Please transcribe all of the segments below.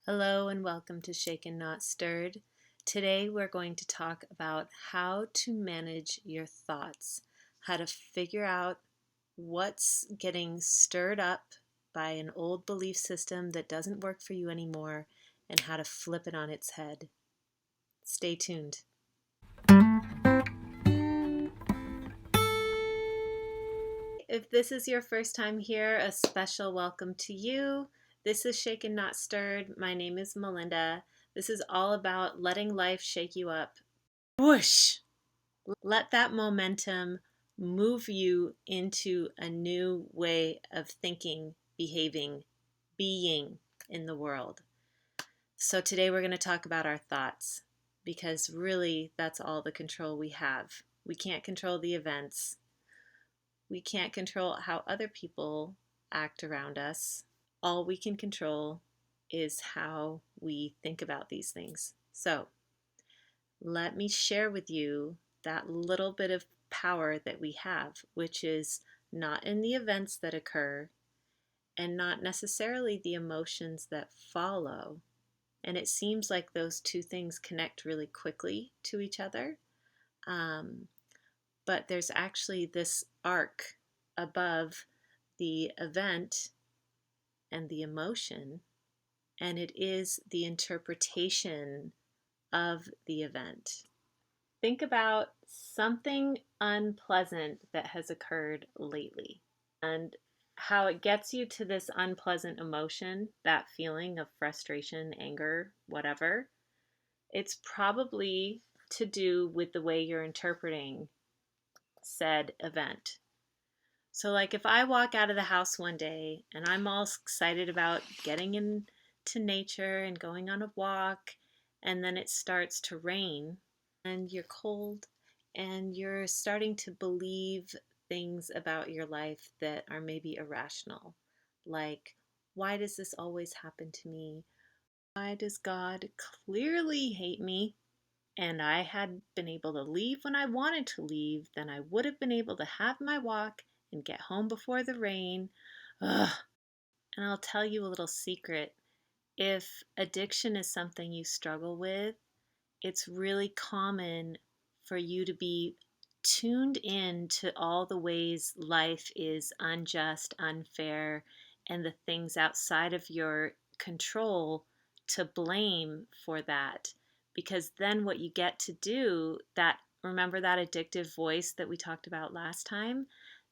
Hello and welcome to Shaken Not Stirred. Today we're going to talk about how to manage your thoughts, how to figure out what's getting stirred up by an old belief system that doesn't work for you anymore, and how to flip it on its head. Stay tuned. If this is your first time here, a special welcome to you. This is Shaken Not Stirred. My name is Melinda. This is all about letting life shake you up. Whoosh! Let that momentum move you into a new way of thinking, behaving, being in the world. So today we're going to talk about our thoughts because really that's all the control we have. We can't control the events. We can't control how other people act around us. All we can control is how we think about these things. So let me share with you that little bit of power that we have, which is not in the events that occur and not necessarily the emotions that follow. And it seems like those two things connect really quickly to each other. But there's actually this arc above the event and the emotion, and it is the interpretation of the event. Think about something unpleasant that has occurred lately and how it gets you to this unpleasant emotion, that feeling of frustration, anger, whatever. It's probably to do with the way you're interpreting said event. So, like if I walk out of the house one day and I'm all excited about getting into nature and going on a walk, and then it starts to rain and you're cold and you're starting to believe things about your life that are maybe irrational. Like, why does this always happen to me? Why does God clearly hate me? And I had been able to leave when I wanted to leave, then I would have been able to have my walk and get home before the rain. Ugh. And I'll tell you a little secret. If addiction is something you struggle with, it's really common for you to be tuned in to all the ways life is unjust, unfair, and the things outside of your control to blame for that. Because then what you get to do, that remember that addictive voice that we talked about last time?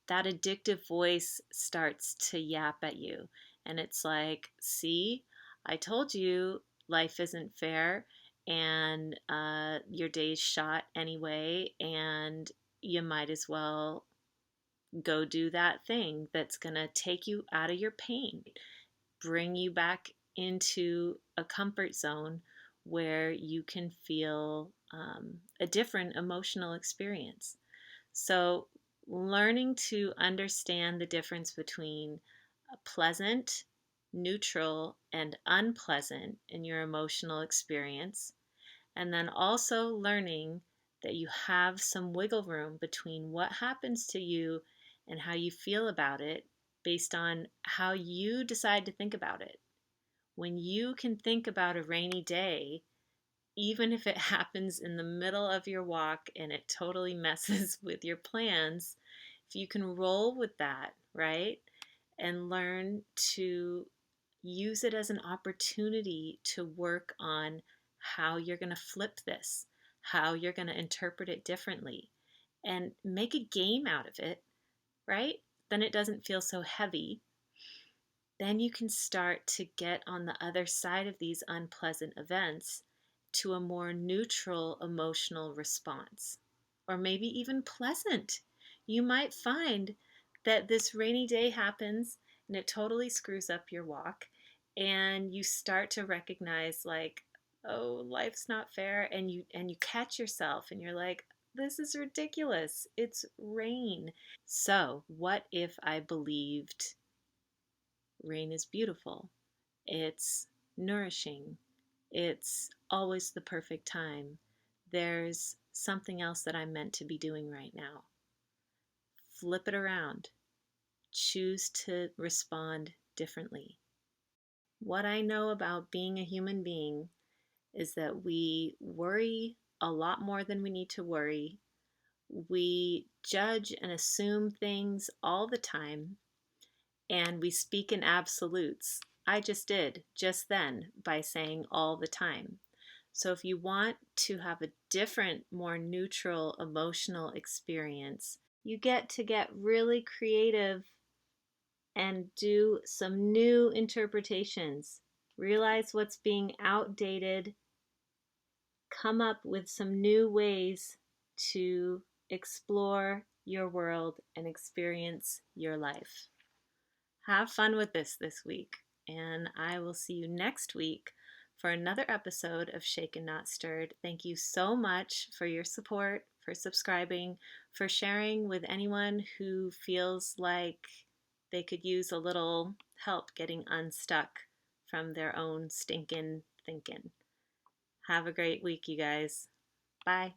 That addictive voice starts to yap at you. And it's like, see, I told you life isn't fair and your day's shot anyway, and you might as well go do that thing that's going to take you out of your pain, bring you back into a comfort zone where you can feel a different emotional experience. So, learning to understand the difference between pleasant, neutral, and unpleasant in your emotional experience, and then also learning that you have some wiggle room between what happens to you and how you feel about it based on how you decide to think about it. When you can think about a rainy day, even if it happens in the middle of your walk and it totally messes with your plans, if you can roll with that, right? And learn to use it as an opportunity to work on how you're going to flip this, how you're going to interpret it differently, and make a game out of it, right? Then it doesn't feel so heavy. Then you can start to get on the other side of these unpleasant events to a more neutral emotional response, or maybe even pleasant. You might find that this rainy day happens and it totally screws up your walk, and you start to recognize, like, oh, life's not fair, and you catch yourself and you're like, this is ridiculous, it's rain. So what if I believed rain is beautiful, it's nourishing, it's always the perfect time, there's something else that I'm meant to be doing right now? Flip it around. Choose to respond differently. What I know about being a human being is that we worry a lot more than we need to worry. We judge and assume things all the time, and we speak in absolutes. I just did just then by saying all the time. So, if you want to have a different, more neutral emotional experience, you get to get really creative and do some new interpretations. Realize what's being outdated, come up with some new ways to explore your world and experience your life. Have fun with this week, and I will see you next week for another episode of Shaken Not Stirred. Thank you so much for your support, for subscribing, for sharing with anyone who feels like they could use a little help getting unstuck from their own stinking thinking. Have a great week, you guys. Bye.